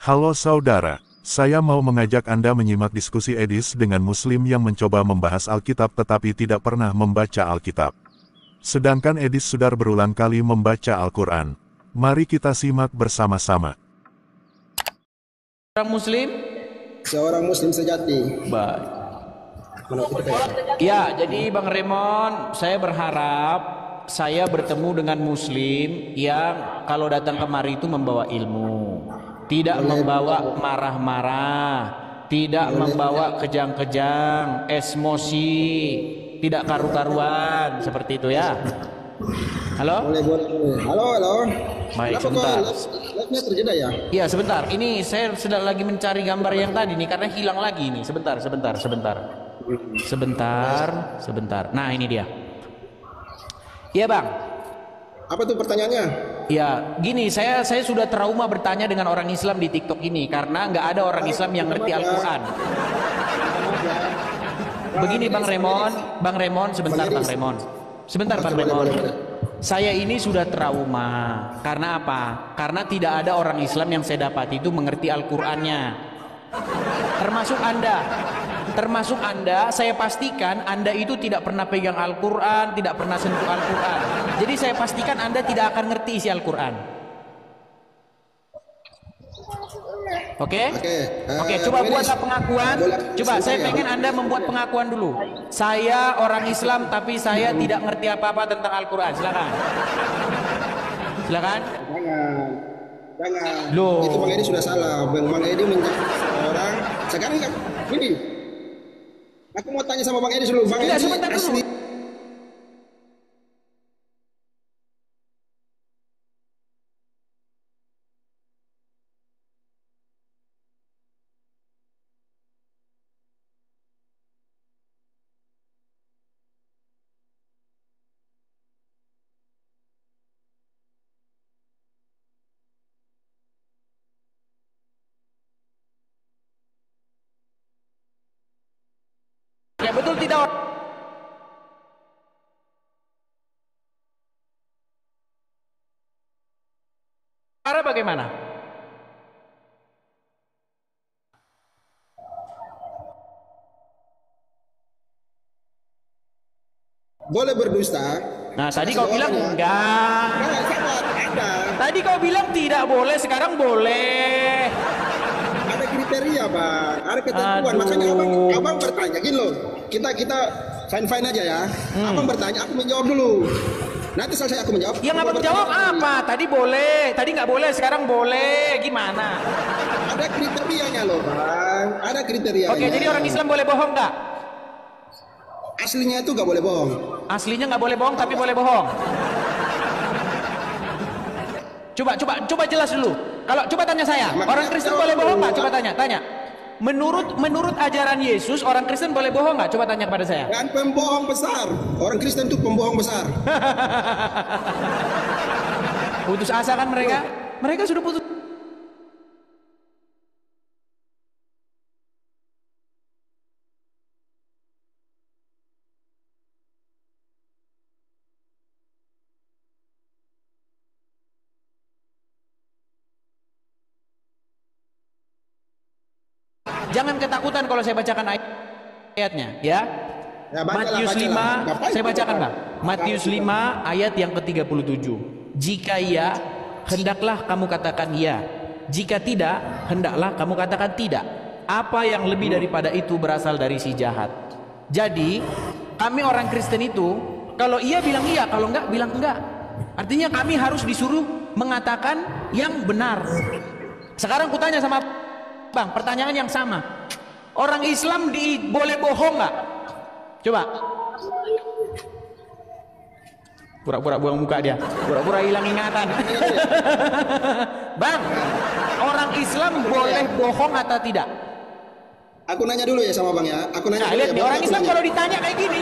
Halo saudara, saya mau mengajak Anda menyimak diskusi Edis dengan Muslim yang mencoba membahas Alkitab tetapi tidak pernah membaca Alkitab. Sedangkan Edis sudah berulang kali membaca Al-Quran. Mari kita simak bersama-sama. Orang Muslim? Seorang Muslim sejati. Baik. Ya, jadi Bang Remon, saya berharap saya bertemu dengan Muslim yang kalau datang kemari itu membawa ilmu, tidak membawa marah-marah, tidak membawa kejang-kejang, emosi, tidak karu-karuan, seperti itu ya. Halo? Boleh. Halo. Baik, Kenapa sebentar. live-nya terjeda ya? Iya, sebentar. Ini saya sedang lagi mencari gambar yang tadi nih karena hilang lagi nih. Sebentar. Nah, ini dia. Iya, Bang. Apa tuh pertanyaannya? Ya, gini, saya sudah trauma bertanya dengan orang Islam di TikTok ini karena nggak ada orang Islam yang ngerti Al-Quran. Begini Bang Remon, sebentar Bang Remon. Saya ini sudah trauma. Karena apa? Karena tidak ada orang Islam yang saya dapat itu mengerti Al-Qur'annya. Termasuk Anda, saya pastikan Anda itu tidak pernah pegang Al-Qur'an, tidak pernah sentuh Al-Qur'an. Jadi saya pastikan Anda tidak akan ngerti isi Al-Qur'an. Oke, coba buatlah pengakuan. Coba saya pengen Anda membuat pengakuan dulu. Saya orang Islam tapi saya tidak ngerti apa-apa tentang Al-Quran. Silakan. Jangan. Loh. Itu Bang Edi sudah salah. Bang Edi menjadi orang. Sekarang kan ini. Aku mau tanya sama Bang Edi dulu. Bang Edi Sebentar asli. dulu. Ya betul tidak? Cara bagaimana? Boleh berdusta. Nah, tadi kau bilang enggak. Ada. Tadi kau bilang tidak boleh, sekarang boleh. Ada kriteria Bang. Ada ketentuan. Aduh. Makanya abang bertanya gini loh. Kita fine aja ya. Abang bertanya, aku menjawab dulu. Nanti selesai aku menjawab. Yang abang jawab apa? Tadi boleh, tadi nggak boleh, sekarang boleh. Gimana? Ada kriterianya loh Bang. Ada kriterianya. Oke, jadi orang Islam boleh bohong nggak? Aslinya itu nggak boleh bohong. Aslinya nggak boleh bohong, tapi boleh bohong. Coba jelas dulu. Kalau coba tanya saya, orang Kristen boleh bohong nggak? Coba tanya. Menurut ajaran Yesus, orang Kristen boleh bohong nggak? Coba tanya kepada saya. Dan pembohong besar. Orang Kristen itu pembohong besar. Putus asa kan mereka? Mereka sudah putus. Jangan ketakutan kalau saya bacakan ayatnya, ya. Ya, bacalah, Matius 5, Ngapain saya kita bacakan Bang. Matius 5 ayat yang ke-37. Jika iya, hendaklah kamu katakan iya. Jika tidak, hendaklah kamu katakan tidak. Apa yang lebih daripada itu berasal dari si jahat. Jadi, kami orang Kristen itu, kalau iya bilang iya, kalau enggak bilang enggak. Artinya kami harus disuruh mengatakan yang benar. Sekarang kutanya sama Bang, pertanyaan yang sama. Orang Islam boleh bohong nggak? Coba. Pura-pura buang muka dia. Pura-pura hilang ingatan. Bang, orang Islam boleh bohong atau tidak? Aku nanya dulu ya sama Bang ya. Aku nanya dulu Lihat ya, nih, Bang. orang Aku Islam nanya. kalau ditanya kayak gini,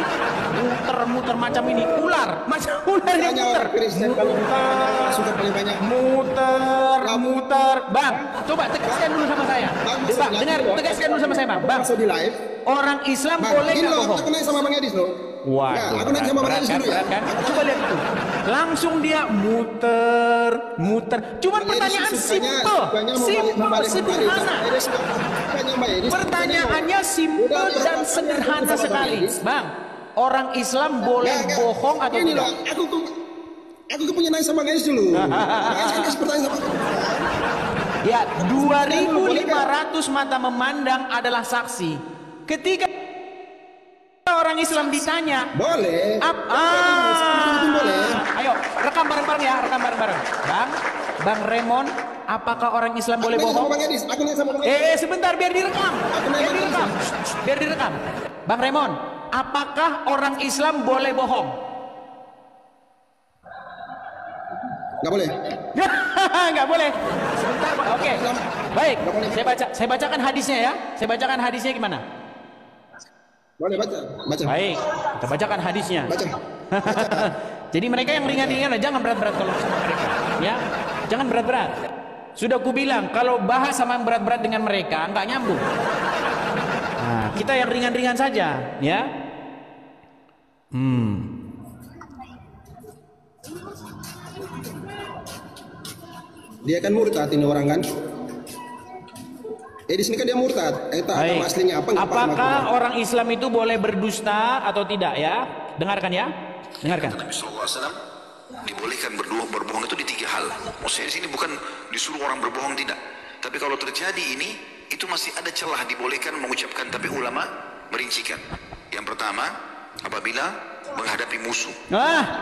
muter macam ini, ular, macam ular yang Tanya muter. orang Kristen kalau ditanya suka paling banyak. Muter. Bang, coba tegaskan dulu sama saya. Bang, dengar, tegaskan dulu sama saya, Bang. Bang, Masuk di live. orang Islam Bang, boleh gini nggak loh, bohong? aku nanya sama Bang Edis loh. Waduh, aku nanya sama Bang berat Edis kan, dulu ya. berat kan? Coba lihat itu. Langsung dia muter. Cuman pertanyaan simple, sederhana. Pertanyaannya simple dan sederhana sekali, Bang. Orang Islam boleh bohong atau ini tidak? loh, aku punya nanya sama Bang Edis dulu. Bang Edis kan kasih pertanyaan sama Ya, 2.500 mata memandang adalah saksi. Ketika orang Islam ditanya, boleh. Boleh. Ayo, rekam bareng-bareng ya, rekam bareng-bareng. Bang Raymond, apakah orang Islam boleh bohong? Bang Edis, aku nanya sama Bang Edis. Sebentar, biar direkam. Biar direkam. Bang Raymond, apakah orang Islam boleh bohong? Nggak boleh. Nggak boleh. Sebentar, Bang. Oke. Baik, saya bacakan hadisnya ya. Saya bacakan hadisnya gimana? Boleh baca. Baik, kita bacakan hadisnya. Baca. Jadi mereka yang ringan-ringan jangan berat-berat kalau sama mereka, ya. Jangan berat-berat. Sudah ku bilang kalau bahas sama yang berat-berat dengan mereka nggak nyambung. Nah, kita yang ringan-ringan saja, ya. Dia kan murtad ini orang kan. Di sini kan dia murtad. Agama aslinya apa? Apakah orang Islam itu boleh berdusta atau tidak ya? Dengarkan ya. Dengarkan. Nabi SAW dibolehkan berbohong itu di 3 hal. Maksudnya di sini bukan disuruh orang berbohong, tidak. Tapi kalau terjadi ini, itu masih ada celah dibolehkan mengucapkan. Tapi ulama merincikan. Yang pertama, apabila menghadapi musuh.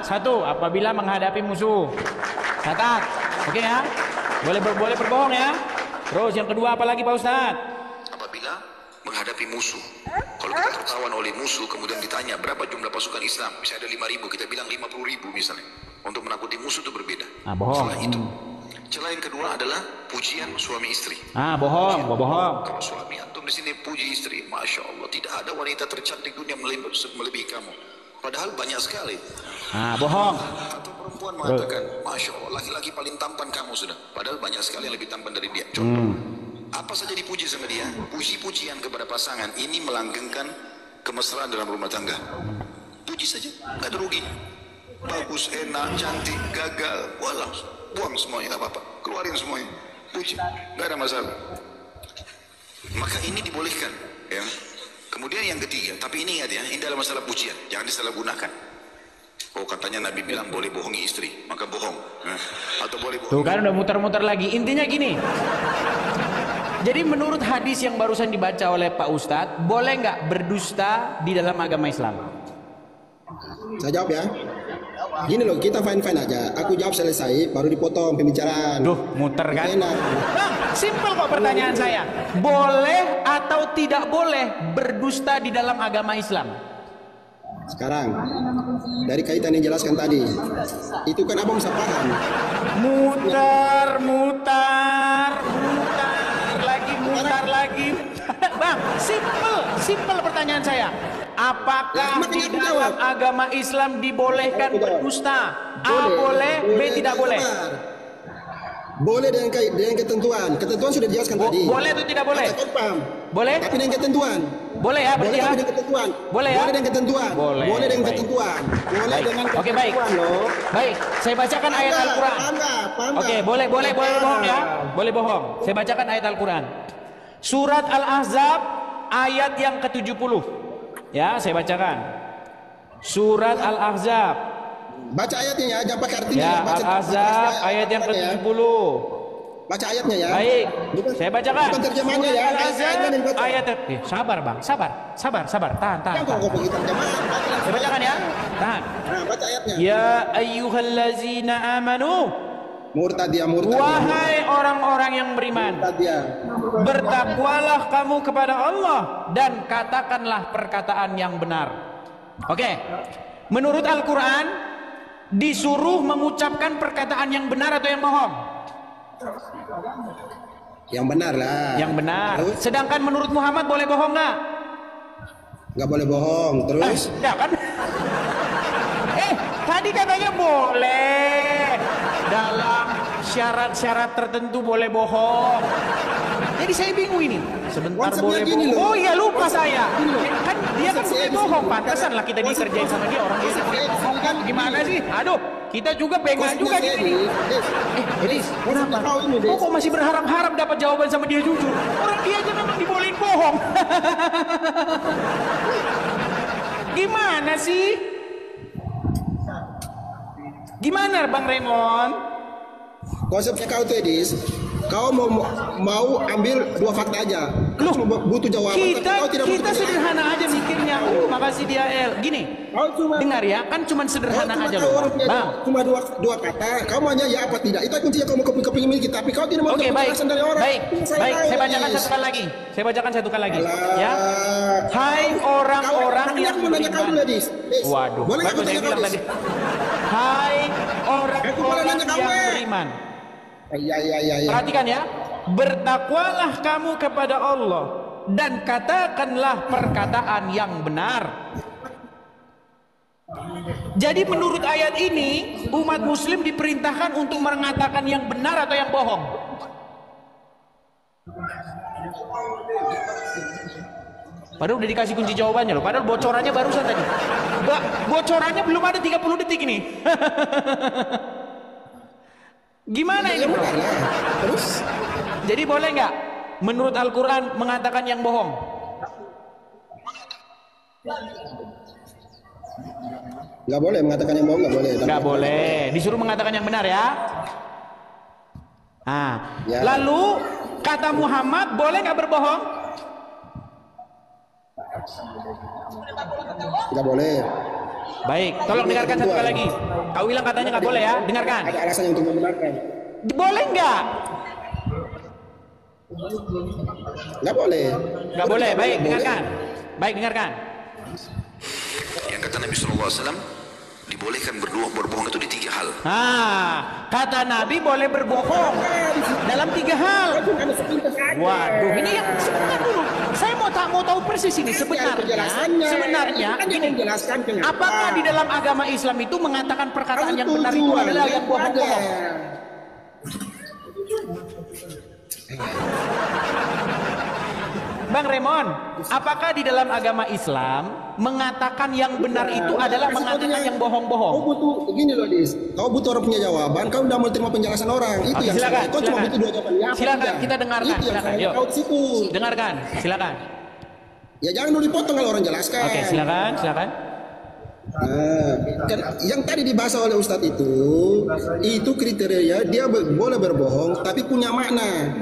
Satu, apabila menghadapi musuh. Catat. Oke ya. Boleh berbohong ya. Terus yang kedua apa lagi Pak Ustadz? Apabila menghadapi musuh. Kalau kita tertawan oleh musuh kemudian ditanya berapa jumlah pasukan Islam, misalnya ada 5.000, kita bilang 50.000 misalnya. Untuk menakuti musuh itu berbeda. Bohong. Setelah itu, celah yang kedua adalah pujian suami istri. Bohong. Kalau suami antum di sini puji istri, masya Allah, tidak ada wanita tercantik dunia melebihi kamu. Padahal banyak sekali. Bohong. Atau perempuan mengatakan, masya Allah, laki-laki paling tampan kamu sudah. Padahal banyak sekali yang lebih tampan dari dia. Contoh, apa saja dipuji sama dia? Puji-pujian kepada pasangan ini melanggengkan kemesraan dalam rumah tangga. Puji saja, nggak ada rugi. Bagus, enak, cantik, gagal, walah, buang semuanya, nggak apa-apa, keluarin semuanya. Puji, nggak ada masalah. Maka ini dibolehkan, ya. Kemudian yang ketiga, tapi ini ingat ya, ini dalam masalah pujian, jangan disalahgunakan. Oh katanya Nabi bilang boleh bohongi istri, maka bohong. Atau boleh bohong. Tuh kan udah muter-muter lagi. Intinya gini. Jadi menurut hadis yang barusan dibaca oleh Pak Ustadz, boleh nggak berdusta di dalam agama Islam? Saya jawab ya. Gini loh, kita fine-fine aja. Aku jawab selesai, baru dipotong pembicaraan. Duh, muter kan? Enak. Bang, simpel kok pertanyaan saya. Boleh atau tidak boleh berdusta di dalam agama Islam? Sekarang, dari kaitan yang jelaskan tadi, itu kan abang bisa paham. Muter lagi. Bang, simple pertanyaan saya. Apakah di dalam agama Islam dibolehkan berdusta? A boleh, B tidak boleh. Boleh dengan ketentuan. Ketentuan sudah dijelaskan tadi. Boleh atau tidak boleh? Boleh? Tapi dengan ketentuan. Boleh ya, berarti ya? Boleh dengan ketentuan. Boleh ya? Boleh dengan ketentuan. Boleh dengan baik. ketentuan. Boleh Baik. dengan ketentuan. Oke, baik. Loh. Baik, saya bacakan ayat Al-Quran. Oke, boleh bohong ya. Boleh bohong. Saya bacakan ayat Al-Quran. Surat Al-Ahzab ayat yang ke-70. Ya, saya bacakan. Surat Al-Ahzab. Baca ayatnya ya, jangan pakai artinya. Ya, Baca Al-Ahzab ayat yang ke-70. Baca ayatnya ya. Baik, saya bacakan. Bukan terjemahannya ya. Surat Al-Ahzab Ayatnya dibaca. ayat sabar Bang, sabar. Tahan. Jangan kok begitu terjemahan. Saya bacakan ya. Tahan. Nah, baca ayatnya. Ya ayyuhallazina amanu. Murtad dia, murtad. Wahai orang-orang yang beriman, Murtad dia. bertakwalah kamu kepada Allah dan katakanlah perkataan yang benar. Oke. Menurut Al-Quran disuruh mengucapkan perkataan yang benar atau yang bohong? Yang benar lah. Yang benar. Terus? Sedangkan menurut Muhammad boleh bohong nggak? Nggak boleh bohong. Terus? Ya kan? Tadi katanya boleh. Dalam syarat-syarat tertentu boleh bohong. Jadi saya bingung ini. Sebentar Konsepnya boleh gini bohong. loh. Oh iya lupa saya. Gini loh. Kan dia kan Konsep boleh bohong. Pantesan lah kita dikerjain sama dia, orang dia boleh bohong kan? Gimana sih? Aduh, kita juga pengen juga gini. Edis, kenapa? Kok masih berharap-harap dapat jawaban sama dia jujur? Orang dia aja memang dibolehin bohong. Gimana sih? Gimana Bang Raymond? Konsepnya kau tuh Edis, kau mau ambil dua fakta aja. Lu cuma butuh jawaban. Kita sederhana aja mikirnya. Makasih dia El. Gini, dengar ya, kan cuma sederhana aja loh. Bang, cuma dua kata. Kamu hanya ya apa tidak. Itu kuncinya kamu kepingin miliki. Tapi kau tidak mau penjelasan dari orang. Baik. Saya bacakan satu kali lagi. Ya. Hai orang-orang yang beriman. Waduh. Boleh aku tanya kau tadi? Hai orang-orang yang beriman. Iya. Perhatikan ya. Bertakwalah kamu kepada Allah dan katakanlah perkataan yang benar. Jadi menurut ayat ini umat muslim diperintahkan untuk mengatakan yang benar atau yang bohong? Padahal udah dikasih kunci jawabannya loh. Padahal bocorannya barusan tadi. Bocorannya belum ada 30 detik ini. Gimana ini bro? Terus? Jadi boleh nggak menurut Al-Quran mengatakan yang bohong? Nggak boleh mengatakan yang bohong, nggak boleh. Nggak boleh. Disuruh mengatakan yang benar ya. Ya. Lalu kata Muhammad boleh nggak berbohong? Nggak boleh. Baik, tolong dengarkan satu kali lagi. Kau bilang katanya nggak boleh ya, dengarkan. Ada alasannya untuk membenarkan. Boleh nggak? Nggak boleh. Nggak boleh. Baik, dengarkan. Baik, dengarkan. Yang kata Nabi SAW, dibolehkan berbohong itu di 3 hal. Kata Nabi boleh berbohong dalam 3 hal. Waduh, ini yang sebentar dulu. Saya mau tahu persis ini sebenarnya gini, apakah di dalam agama Islam itu mengatakan perkataan yang benar itu adalah yang bohong-bohong? Bang Raymond, apakah di dalam agama Islam mengatakan yang benar itu adalah mengatakan yang bohong-bohong? Kau butuh gini loh, Dis. Kau butuh orang punya jawaban, kau udah mau terima penjelasan orang. Itu yang silakan, kau cuma butuh 2 jawaban. Ya, silakan, kita dengarkan. Silakan, yuk. Kau di situ. Dengarkan, silakan. Ya jangan dulu dipotong kalau orang jelaskan. Oke, silakan. Kan yang tadi dibahas oleh Ustadz itu kriteria dia boleh berbohong tapi punya makna.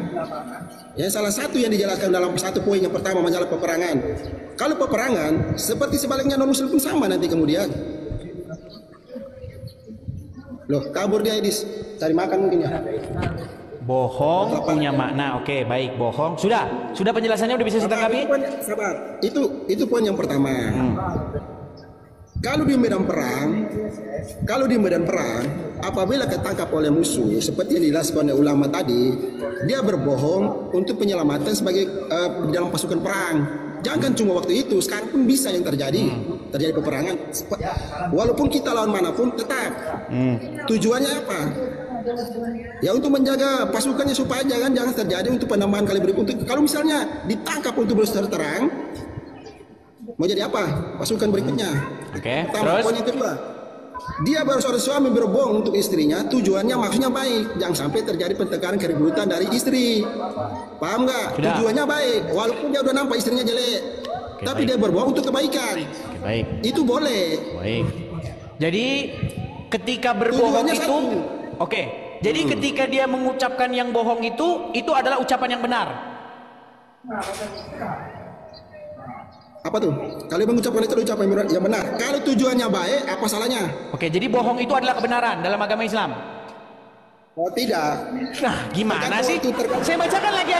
Ya, salah satu yang dijelaskan dalam satu poin yang pertama masalah peperangan. Kalau peperangan seperti sebaliknya non muslim pun sama nanti kemudian. Loh, kabur dia Edis, cari makan mungkin ya. Bohong punya makna. Oke, baik, bohong. Sudah penjelasannya udah bisa ditanggapi? Sabar. Itu poin yang pertama. Kalau di medan perang, apabila ketangkap oleh musuh, seperti yang dijelaskan oleh ulama tadi, dia berbohong untuk penyelamatan sebagai dalam pasukan perang. Jangan cuma waktu itu, sekarang pun bisa yang terjadi peperangan. Walaupun kita lawan manapun, tetap tujuannya apa? Ya untuk menjaga pasukannya supaya jangan terjadi untuk penambahan kali berikutnya. Kalau misalnya ditangkap untuk berserta terang, mau jadi apa pasukan berikutnya? Oke, terus poin yang kedua, dia baru seorang suami berbohong untuk istrinya, tujuannya maksudnya baik, jangan sampai terjadi pertengkaran keributan dari istri. Paham nggak? Tujuannya baik, walaupun dia udah nampak istrinya jelek, tapi dia berbohong untuk kebaikan. Baik. Itu boleh. Baik. Jadi ketika berbohong tujuannya itu, jadi ketika dia mengucapkan yang bohong itu adalah ucapan yang benar. Apa tuh? Kalau mengucapkan itu ucapan yang benar. Kalau tujuannya baik, apa salahnya? Oke, jadi bohong itu adalah kebenaran dalam agama Islam. Oh tidak. Nah, gimana sih? Saya bacakan lagi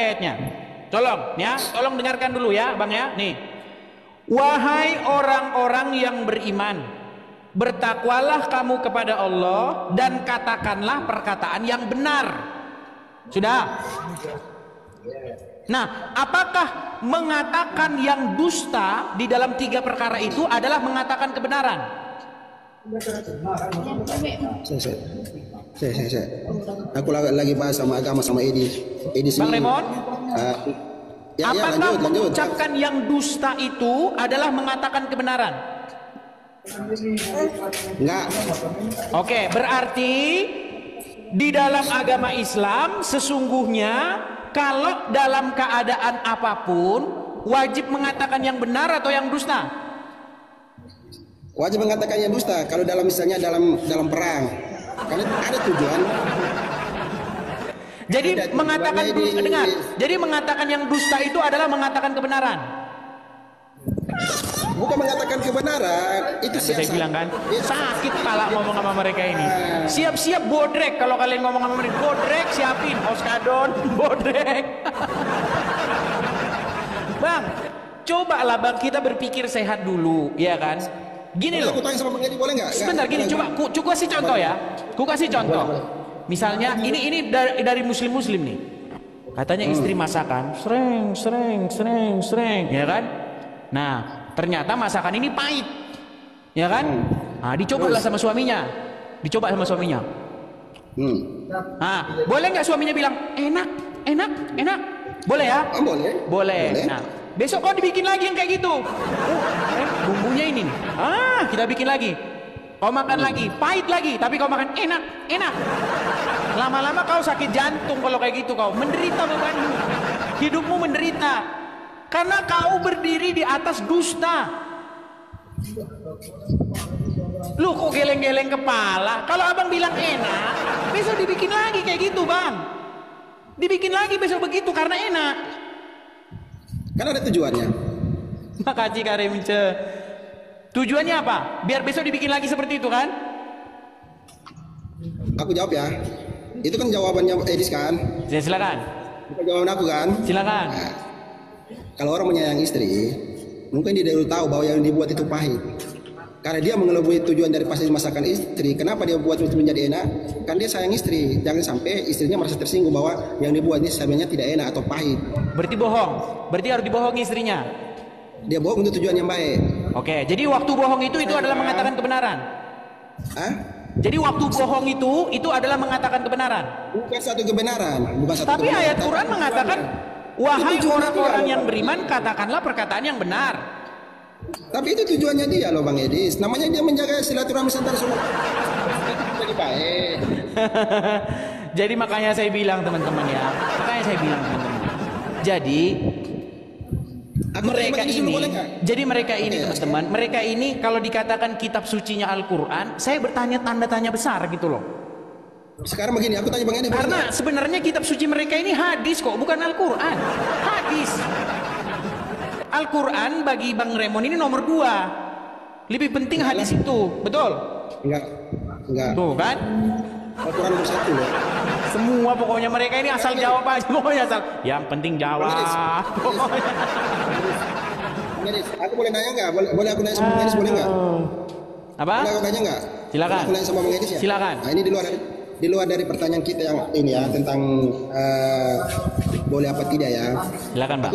ayatnya. Tolong dengarkan dulu ya, Bang ya. Nih. Wahai orang-orang yang beriman, bertakwalah kamu kepada Allah dan katakanlah perkataan yang benar. Sudah? Nah, apakah mengatakan yang dusta di dalam 3 perkara itu adalah mengatakan kebenaran? Aku lagi bahas sama agama sama Edi Bang Raymond? Ya, Apakah lanjut. mengucapkan yang dusta itu adalah mengatakan kebenaran? Enggak. Oke, berarti di dalam agama Islam sesungguhnya kalau dalam keadaan apapun wajib mengatakan yang benar atau yang dusta? Wajib mengatakan yang dusta kalau misalnya dalam perang. Karena ada tujuan. Jadi mengatakan dusta, dengar. Jadi mengatakan yang dusta itu adalah mengatakan kebenaran. Bukan mengatakan kebenaran, itu Saya siasat. bilang kan, sakit kepala ngomong sama mereka ini. Siap-siap bodrek kalau kalian ngomong sama mereka. Bodrek siapin, oskadon, bodrek. Bang, cobalah bang kita berpikir sehat dulu, ya kan? Gini loh. Aku tanya sama Bang Edi boleh nggak? Sebentar gini, coba ku kasih contoh ya. Ku kasih contoh. Misalnya ini dari muslim nih. Katanya istri masakan, sering, ya kan? Nah, ternyata masakan ini pahit, ya kan? Nah, dicobalah sama suaminya. Nah, boleh nggak suaminya bilang enak? Boleh ya? Boleh. Nah, besok kau dibikin lagi yang kayak gitu. Bumbunya ini nih. Kita bikin lagi. Kau makan lagi, pahit lagi, tapi kau makan enak. Lama-lama kau sakit jantung kalau kayak gitu, kau menderita bebanmu. Hidupmu menderita. Karena kau berdiri di atas dusta. Lu kok geleng-geleng kepala? Kalau abang bilang enak, besok dibikin lagi kayak gitu, bang. Dibikin lagi besok begitu karena enak. Karena ada tujuannya. Makasih Karim Ce. Tujuannya apa? Biar besok dibikin lagi seperti itu kan? Aku jawab ya. Itu kan jawabannya Edis kan? Ya, silakan. Bukan jawaban aku kan? Silakan. Nah, kalau orang menyayangi istri, mungkin dia dulu tahu bahwa yang dibuat itu pahit. Karena dia mengelabui tujuan dari pasti masakan istri. Kenapa dia buat itu menjadi enak? Kan dia sayang istri. Jangan sampai istrinya merasa tersinggung bahwa yang dibuat ini sebenarnya tidak enak atau pahit. Berarti bohong. Berarti harus dibohongi istrinya. Dia bohong untuk tujuan yang baik. Oke, jadi waktu bohong itu adalah mengatakan kebenaran. Hah? Jadi waktu bohong itu adalah mengatakan kebenaran. Bukan satu kebenaran. Tapi ayat Quran mengatakan, wahai orang-orang yang beriman, katakanlah perkataan yang benar. Tapi itu tujuannya dia loh Bang Edis. Namanya dia menjaga silaturahmi antara semua. Jadi baik. Jadi makanya saya bilang teman-teman ya. Jadi mereka ini teman-teman, mereka ini kalau dikatakan kitab sucinya Al-Quran, saya bertanya tanda tanya besar gitu loh. Sekarang begini, aku tanya Bang Edi. Karena sebenarnya kitab suci mereka ini hadis kok, bukan Al-Quran. Hadis. Al-Quran bagi Bang Remon ini nomor 2. Lebih penting hadis itu, betul? Enggak. Tuh kan? Al-Quran nomor 1 loh. Semua pokoknya mereka ini asal jawab aja, pokoknya asal. Yang penting jawab. Aku boleh nanya nggak? Boleh aku nanya sama Bang Edis boleh nggak? Apa? Boleh aku nanya nggak? Silakan. Boleh aku nanya sama Bang Edis ya? Silakan. Nah, ini di luar dari pertanyaan kita yang ini ya tentang boleh apa tidak ya? Silakan, Bang.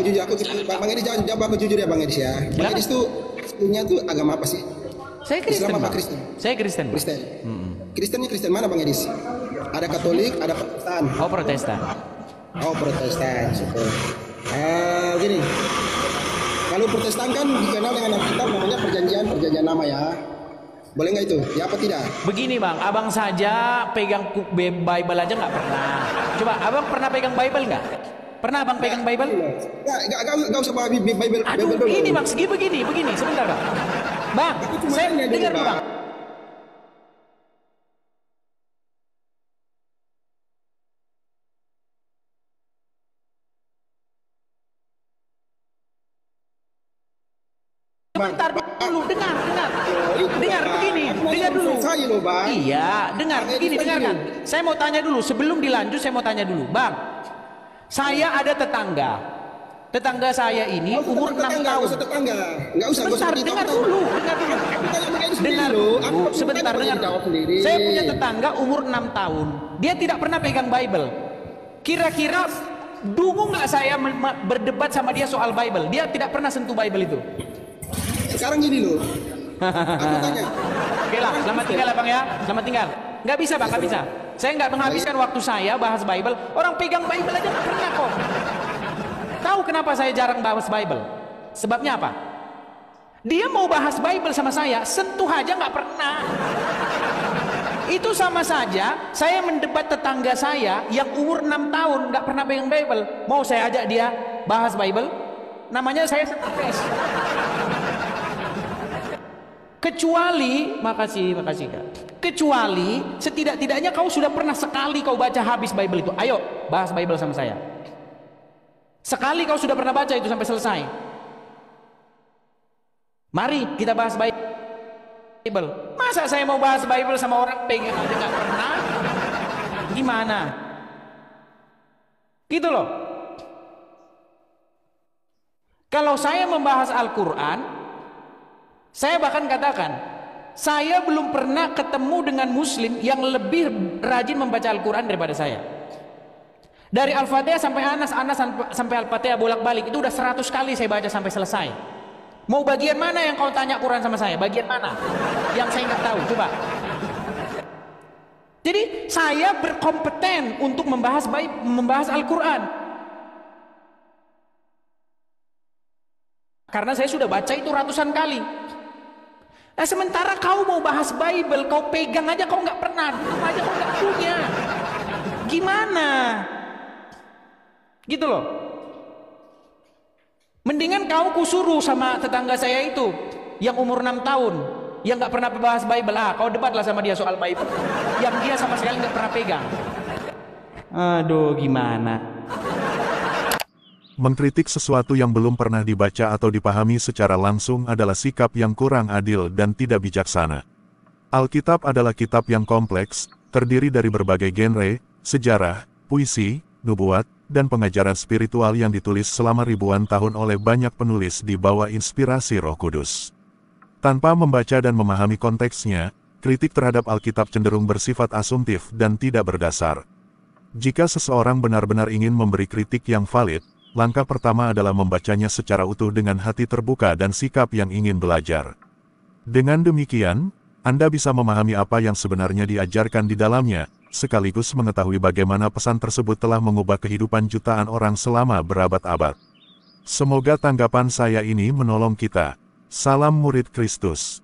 Bang Edis jawab aku jujur ya Bang Edis ya. Bang Edis tuh aslinya tuh agama apa sih? Saya Kristen. Islam apa Bang. Kristen? Saya Kristen. Kristen. Kristennya Kristen mana Bang Edis? Ada Katolik, ada Protestan. Oh, Protestan. Oh, Protestan. Gini. Kalau Protestan kan dikenal dengan kitab namanya perjanjian lama ya. Boleh nggak itu? Ya apa tidak? Begini bang, abang saja pegang Bible aja nggak pernah. Coba abang pernah pegang Bible nggak? Pernah abang pegang Bible? Nggak usah bawa Bible. Aduh, begini bang, begini, sebentar bang. Bang, saya dengar dulu bang. Sebentar dulu, dengar begini, dengar dulu. Iya, dengarkan. Saya mau tanya dulu, sebelum dilanjut saya mau tanya dulu, bang. Saya ada tetangga saya ini umur 6 tahun. Sebentar, dengar dulu. Sebentar, dengar. Saya punya tetangga umur 6 tahun. Dia tidak pernah pegang Bible. Kira-kira dungu nggak saya berdebat sama dia soal Bible? Dia tidak pernah sentuh Bible itu. Sekarang gini loh. Aku tanya. Oke lah, selamat tinggal ya bang ya. Selamat tinggal. Nggak bisa bang, nggak bisa. Saya nggak menghabiskan waktu saya bahas Bible. Orang pegang Bible aja nggak pernah kok. Tahu kenapa saya jarang bahas Bible? Sebabnya apa? Dia mau bahas Bible sama saya, sentuh aja nggak pernah. Itu sama saja saya mendebat tetangga saya yang umur 6 tahun nggak pernah pegang Bible. Mau saya ajak dia bahas Bible? Namanya saya stres. Kecuali, makasih Kak. Kecuali setidak-tidaknya kau sudah pernah sekali kau baca habis Bible itu. Ayo bahas Bible sama saya. Sekali kau sudah pernah baca itu sampai selesai. Mari kita bahas Bible. Masa saya mau bahas Bible sama orang pegang aja nggak pernah? Gimana? Gitu loh. Kalau saya membahas Al-Quran, saya bahkan katakan, saya belum pernah ketemu dengan muslim yang lebih rajin membaca Al-Quran daripada saya. Dari Al-Fatihah sampai Anas sampai Al-Fatihah bolak-balik, itu udah 100 kali saya baca sampai selesai. Mau bagian mana yang kau tanya Quran sama saya? Bagian mana? Yang saya nggak tahu, coba. Jadi saya berkompeten untuk membahas Al-Quran. Karena saya sudah baca itu ratusan kali. Nah, sementara kau mau bahas Bible, kau pegang aja kau nggak pernah, aja kau nggak punya. Gimana? Gitu loh. Mendingan kau kusuruh sama tetangga saya itu yang umur 6 tahun, yang nggak pernah bahas Bible. Kau debatlah sama dia soal Bible, yang dia sama sekali nggak pernah pegang. Aduh, gimana? Mengkritik sesuatu yang belum pernah dibaca atau dipahami secara langsung adalah sikap yang kurang adil dan tidak bijaksana. Alkitab adalah kitab yang kompleks, terdiri dari berbagai genre, sejarah, puisi, nubuat, dan pengajaran spiritual yang ditulis selama ribuan tahun oleh banyak penulis di bawah inspirasi Roh Kudus. Tanpa membaca dan memahami konteksnya, kritik terhadap Alkitab cenderung bersifat asumtif dan tidak berdasar. Jika seseorang benar-benar ingin memberi kritik yang valid, langkah pertama adalah membacanya secara utuh dengan hati terbuka dan sikap yang ingin belajar. Dengan demikian, Anda bisa memahami apa yang sebenarnya diajarkan di dalamnya, sekaligus mengetahui bagaimana pesan tersebut telah mengubah kehidupan jutaan orang selama berabad-abad. Semoga tanggapan saya ini menolong kita. Salam murid Kristus.